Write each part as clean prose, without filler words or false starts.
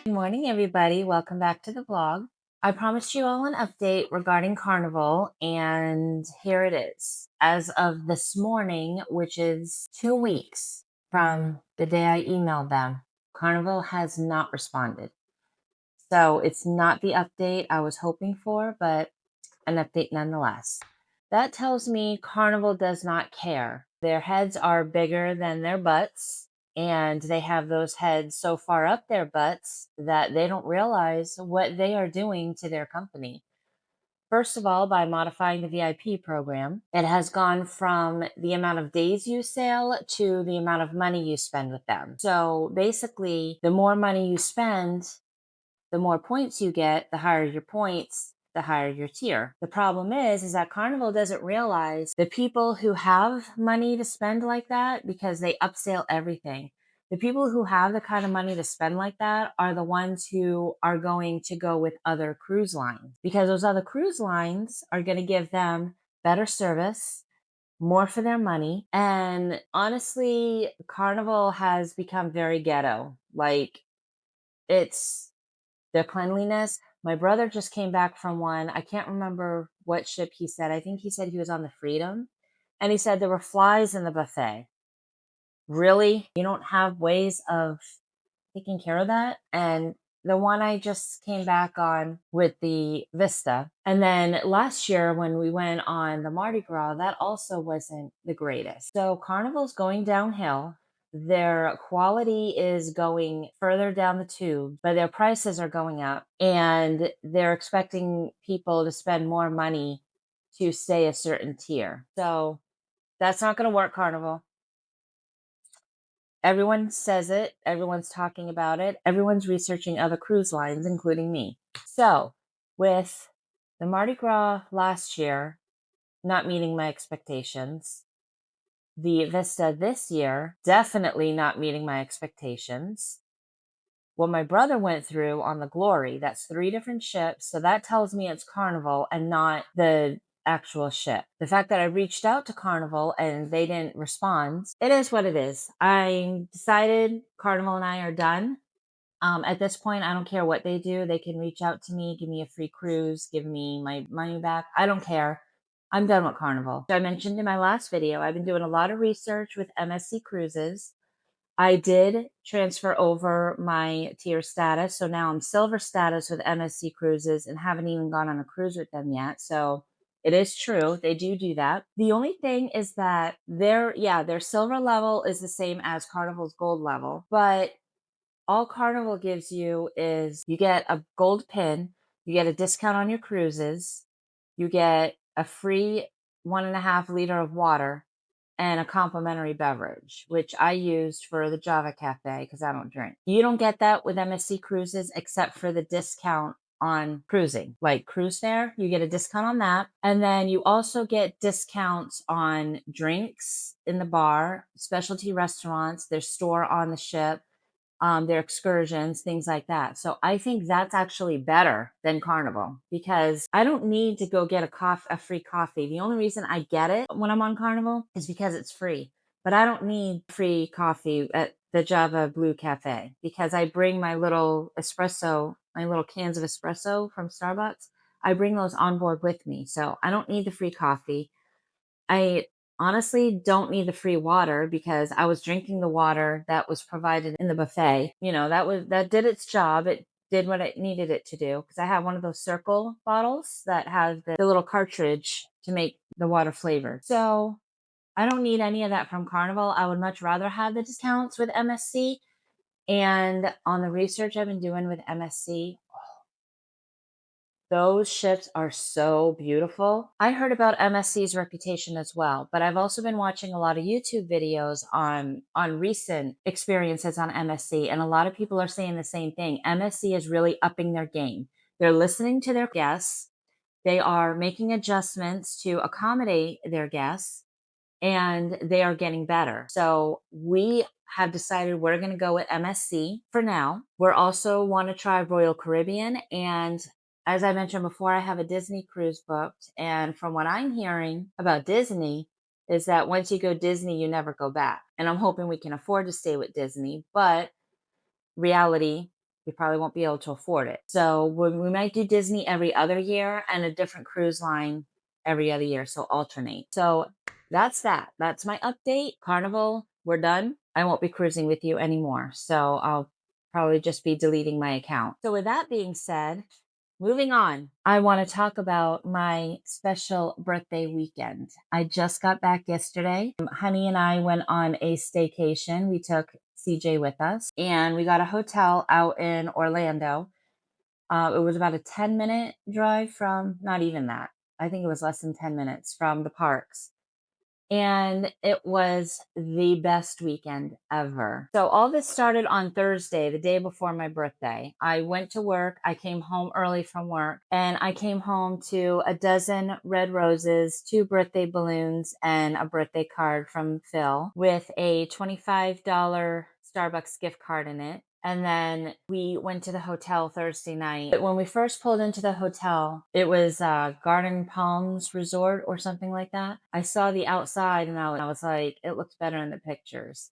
Good morning, everybody. Welcome back to the vlog. I promised you all an update regarding Carnival, and here it is. As of this morning, which is 2 weeks from the day I emailed them, Carnival has not responded. So it's not the update I was hoping for, but an update nonetheless. That tells me Carnival does not care. Their heads are bigger than their butts, and they have those heads so far up their butts that they don't realize what they are doing to their company. First of all, by modifying the VIP program, it has gone from the amount of days you sail to the amount of money you spend with them. So basically, the more money you spend, the more points you get, the higher your points, the higher your tier. The problem is that Carnival doesn't realize the people who have money to spend like that, because they upsell everything. The people who have the kind of money to spend like that are the ones who are going to go with other cruise lines, because those other cruise lines are going to give them better service, more for their money. And honestly, Carnival has become very ghetto. Like, it's their cleanliness. My brother just came back from one. I can't remember what ship he said. I think he said he was on the Freedom. And he said there were flies in the buffet. Really? You don't have ways of taking care of that? And the one I just came back on with the Vista. And then last year when we went on the Mardi Gras, that also wasn't the greatest. So Carnival's going downhill. Their quality is going further down the tube, but their prices are going up, and they're expecting people to spend more money to stay a certain tier. So that's not going to work, Carnival. Everyone says it, everyone's talking about it, everyone's researching other cruise lines, including me. So, with the Mardi Gras last year not meeting my expectations, the Vista this year definitely not meeting my expectations. What my brother went through on the Glory, that's 3 different ships, so that tells me it's Carnival and not the actual ship. The fact that I reached out to Carnival and they didn't respond, it is what it is. I decided Carnival and I are done. At this point, I don't care what they do. They can reach out to me, give me a free cruise, give me my money back. I don't care. I'm done with Carnival. So I mentioned in my last video, I've been doing a lot of research with MSC Cruises. I did transfer over my tier status. So now I'm silver status with MSC Cruises and haven't even gone on a cruise with them yet. So it is true. They do that. The only thing is that their silver level is the same as Carnival's gold level, but all Carnival gives you is you get a gold pin, you get a discount on your cruises, you get a free 1.5 liter of water, and a complimentary beverage, which I used for the Java Cafe because I don't drink. You don't get that with MSC Cruises except for the discount on cruising, like cruise fare. You get a discount on that. And then you also get discounts on drinks in the bar, specialty restaurants, their store on the ship, their excursions, things like that. So I think that's actually better than Carnival, because I don't need to go get a free coffee. The only reason I get it when I'm on Carnival is because it's free. But I don't need free coffee at the Java Blue Cafe, because I bring my little my little cans of espresso from Starbucks. I bring those on board with me. So I don't need the free coffee. I honestly don't need the free water because I was drinking the water that was provided in the buffet. You know, that did its job. It did what it needed it to do, because I have one of those circle bottles that has the little cartridge to make the water flavored. So I don't need any of that from Carnival. I would much rather have the discounts with MSC. And on the research I've been doing with MSC, those ships are so beautiful. I heard about MSC's reputation as well, but I've also been watching a lot of YouTube videos on recent experiences on MSC, and a lot of people are saying the same thing. MSC is really upping their game. They're listening to their guests. They are making adjustments to accommodate their guests, and they are getting better. So we have decided we're going to go with MSC for now. We're also want to try Royal Caribbean, and as I mentioned before, I have a Disney cruise booked, and from what I'm hearing about Disney, is that once you go Disney, you never go back. And I'm hoping we can afford to stay with Disney, but reality, we probably won't be able to afford it. So we might do Disney every other year and a different cruise line every other year. So alternate. So that's that. That's my update. Carnival, we're done. I won't be cruising with you anymore. So I'll probably just be deleting my account. So with that being said, moving on, I want to talk about my special birthday weekend. I just got back yesterday. Honey and I went on a staycation. We took CJ with us and we got a hotel out in Orlando. It was about a 10-minute drive from, not even that. I think it was less than 10 minutes from the parks. And it was the best weekend ever. So all this started on Thursday, the day before my birthday. I went to work. I came home early from work and I came home to a dozen red roses, 2 birthday balloons, and a birthday card from Phil with a $25 Starbucks gift card in it. And then we went to the hotel Thursday night. When we first pulled into the hotel, it was Garden Palms Resort or something like that. I saw the outside and I was like, it looks better in the pictures.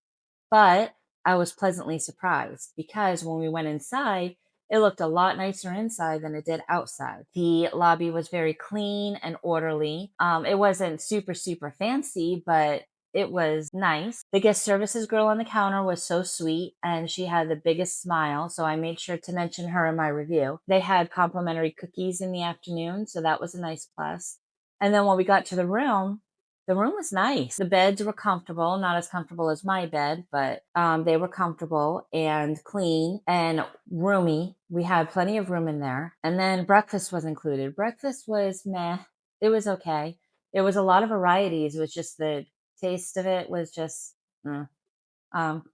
But I was pleasantly surprised because when we went inside, it looked a lot nicer inside than it did outside. The lobby was very clean and orderly. It wasn't super, super fancy, but it was nice. The guest services girl on the counter was so sweet and she had the biggest smile, so I made sure to mention her in my review. They had complimentary cookies in the afternoon, so that was a nice plus. And then when we got to the room was nice. The beds were comfortable, not as comfortable as my bed, but they were comfortable and clean and roomy. We had plenty of room in there. And then breakfast was included. Breakfast was meh. It was okay. It was a lot of varieties. It was just the taste of it was just kind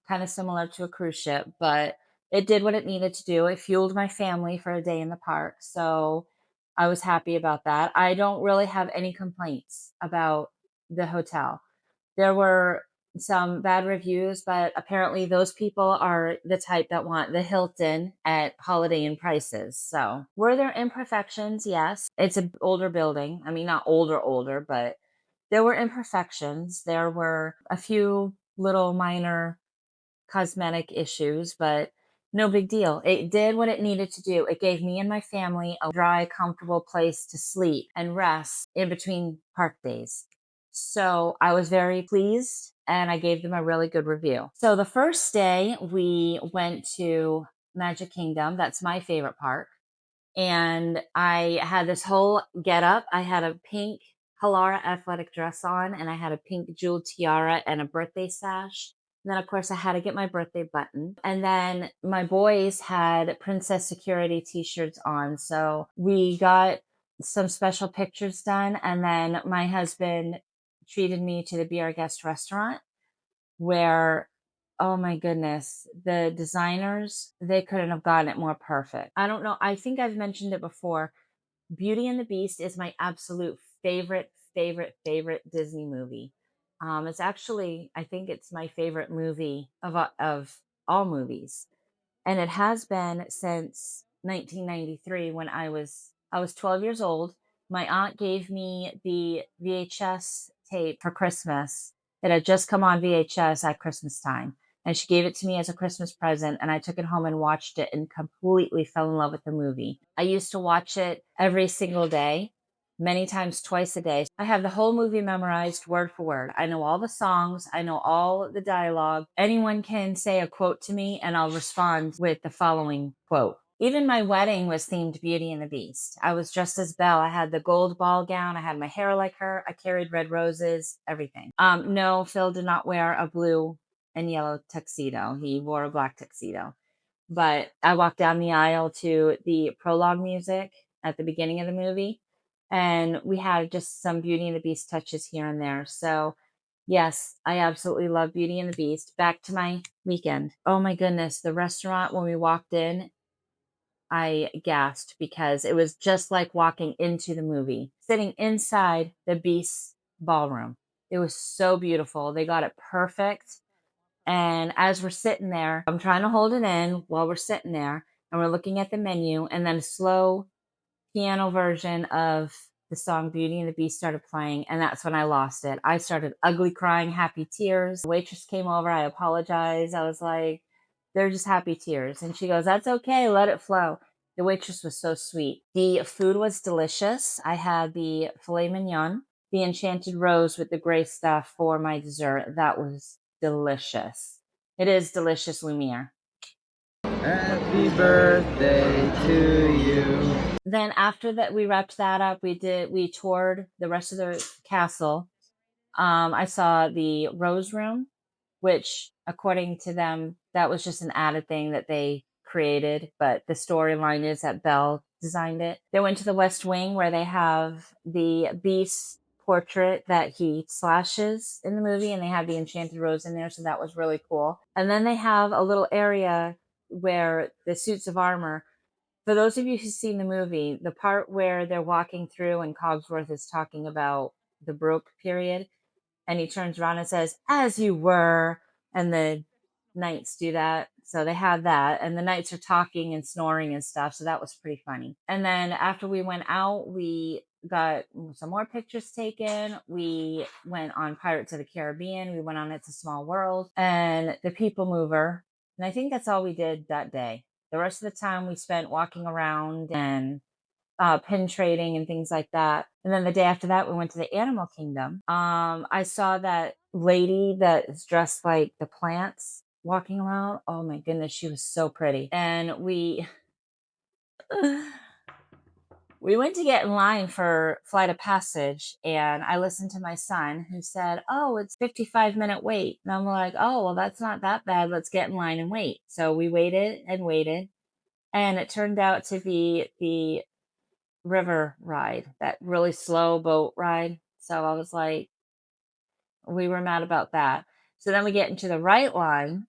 of similar to a cruise ship, but it did what it needed to do. It fueled my family for a day in the park. So I was happy about that. I don't really have any complaints about the hotel. There were some bad reviews, but apparently those people are the type that want the Hilton at Holiday Inn prices. So were there imperfections? Yes. It's an older building. I mean, not older, but there were imperfections. There were a few little minor cosmetic issues, but no big deal. It did what it needed to do. It gave me and my family a dry, comfortable place to sleep and rest in between park days. So I was very pleased and I gave them a really good review. So the first day we went to Magic Kingdom. That's my favorite park. And I had this whole get up. I had a pink Halara athletic dress on, and I had a pink jeweled tiara and a birthday sash. And then, of course, I had to get my birthday button. And then my boys had Princess Security t shirts on. So we got some special pictures done. And then my husband treated me to the Be Our Guest restaurant where, oh my goodness, the designers, they couldn't have gotten it more perfect. I don't know. I think I've mentioned it before. Beauty and the Beast is my absolute favorite Disney movie. It's actually, I think it's my favorite movie of all movies, and it has been since 1993 when I was 12 years old. My aunt gave me the VHS tape for Christmas. It had just come on VHS at Christmas time, and she gave it to me as a Christmas present, and I took it home and watched it and completely fell in love with the movie. I used to watch it every single day, many times twice a day. I have the whole movie memorized word for word. I know all the songs, I know all the dialogue. Anyone can say a quote to me and I'll respond with the following quote. Even my wedding was themed Beauty and the Beast. I was dressed as Belle. I had the gold ball gown. I had my hair like her. I carried red roses, everything. No, Phil did not wear a blue and yellow tuxedo. He wore a black tuxedo. But I walked down the aisle to the prologue music at the beginning of the movie, and we had just some Beauty and the Beast touches here and there. So, yes, I absolutely love Beauty and the Beast. Back to my weekend. Oh my goodness, the restaurant, when we walked in, I gasped because it was just like walking into the movie, sitting inside the Beast ballroom. It was so beautiful. They got it perfect. And as we're sitting there, I'm trying to hold it in while we're sitting there and we're looking at the menu, and then a slow piano version of the song Beauty and the Beast started playing, and that's when I lost it. I started ugly crying, happy tears. The waitress came over. I apologized. I was like, they're just happy tears. And she goes, that's okay. Let it flow. The waitress was so sweet. The food was delicious. I had the filet mignon, the enchanted rose with the gray stuff for my dessert. That was delicious. It is delicious, Lumiere. Happy birthday to you. Then after that, we wrapped that up. We toured the rest of the castle. I saw the Rose Room, which, according to them, that was just an added thing that they created, but the storyline is that Belle designed it. They went to the West Wing where they have the Beast portrait that he slashes in the movie, and they have the Enchanted Rose in there, so that was really cool. And then they have a little area where the suits of armor. For those of you who've seen the movie, the part where they're walking through and Cogsworth is talking about the Broke period, and he turns around and says, "As you were," and the knights do that. So they have that, and the knights are talking and snoring and stuff. So that was pretty funny. And then after we went out, we got some more pictures taken. We went on Pirates of the Caribbean. We went on It's a Small World and the People Mover. And I think that's all we did that day. The rest of the time we spent walking around and pin trading and things like that. And then the day after that, we went to the Animal Kingdom. I saw that lady that is dressed like the plants walking around. Oh my goodness, she was so pretty. And we we went to get in line for Flight of Passage, and I listened to my son who said, "Oh, it's 55-minute wait." And I'm like, "Oh, well, that's not that bad. Let's get in line and wait." So we waited and waited, and it turned out to be the river ride, that really slow boat ride. So I was like, we were mad about that. So then we get into the right line.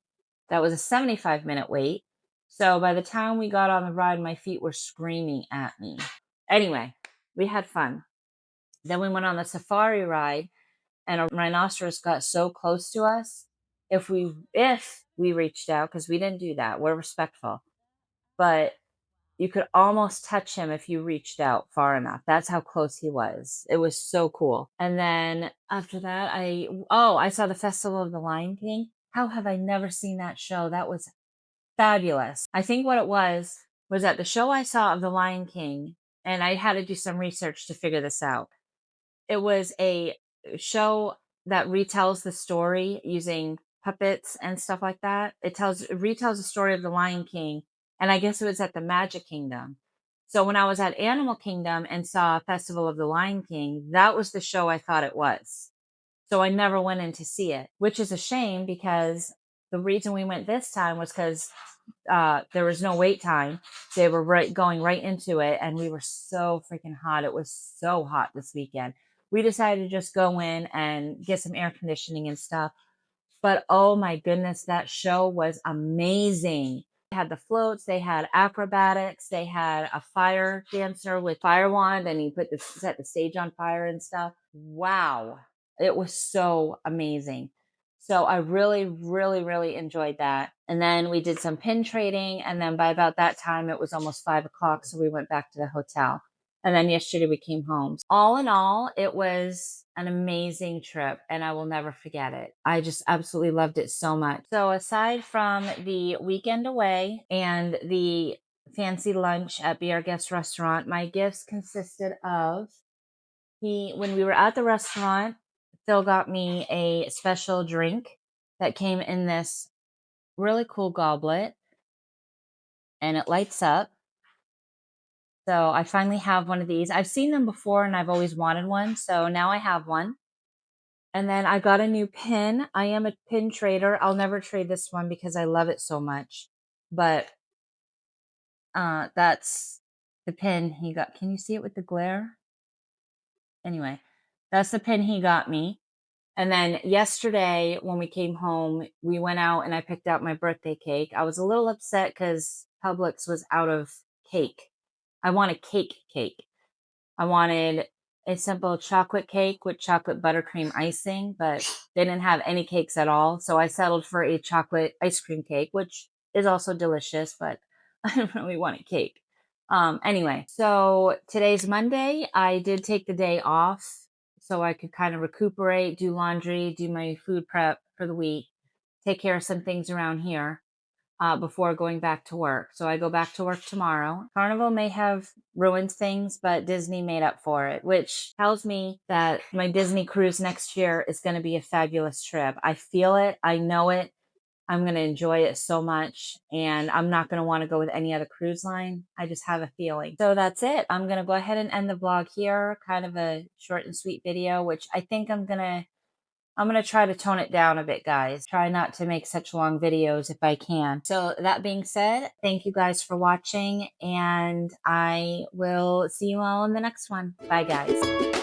That was a 75-minute wait. So by the time we got on the ride, my feet were screaming at me. Anyway, we had fun. Then we went on the safari ride, and a rhinoceros got so close to us. If we reached out, because we didn't do that, we're respectful, but you could almost touch him if you reached out far enough. That's how close he was. It was so cool. And then after that, I saw the Festival of the Lion King. How have I never seen that show? That was fabulous. I think what it was that the show I saw of the Lion King, and I had to do some research to figure this out. It was a show that retells the story using puppets and stuff like that. It retells the story of the Lion King, and I guess it was at the Magic Kingdom. So when I was at Animal Kingdom and saw Festival of the Lion King, that was the show I thought it was. So I never went in to see it, which is a shame because the reason we went this time was because there was no wait time. They were going right into it, and we were so freaking hot. It was so hot this weekend. We decided to just go in and get some air conditioning and stuff. But oh my goodness, that show was amazing. They had the floats, they had acrobatics, they had a fire dancer with fire wand, and he set the stage on fire and stuff. Wow. It was so amazing. So I really, really, really enjoyed that. And then we did some pin trading. And then by about that time, it was almost 5 o'clock. So we went back to the hotel. And then yesterday we came home. All in all, it was an amazing trip and I will never forget it. I just absolutely loved it so much. So aside from the weekend away and the fancy lunch at Be Our Guest restaurant, my gifts consisted of when we were at the restaurant, Phil got me a special drink that came in this really cool goblet and it lights up. So I finally have one of these. I've seen them before and I've always wanted one. So now I have one. And then I got a new pin. I am a pin trader. I'll never trade this one because I love it so much. But that's the pin he got. Can you see it with the glare? Anyway, that's the pin he got me. And then yesterday when we came home, we went out and I picked out my birthday cake. I was a little upset because Publix was out of cake. I want a cake. I wanted a simple chocolate cake with chocolate buttercream icing, but they didn't have any cakes at all. So I settled for a chocolate ice cream cake, which is also delicious, but I don't really want a cake. Anyway, so today's Monday. I did take the day off so I could kind of recuperate, do laundry, do my food prep for the week, take care of some things around here before going back to work. So I go back to work tomorrow. Carnival may have ruined things, but Disney made up for it, which tells me that my Disney cruise next year is going to be a fabulous trip. I feel it. I know it. I'm going to enjoy it so much, and I'm not going to want to go with any other cruise line. I just have a feeling. So that's it. I'm going to go ahead and end the vlog here. Kind of a short and sweet video, which I think I'm going to try to tone it down a bit, guys. Try not to make such long videos if I can. So that being said, thank you guys for watching, and I will see you all in the next one. Bye, guys.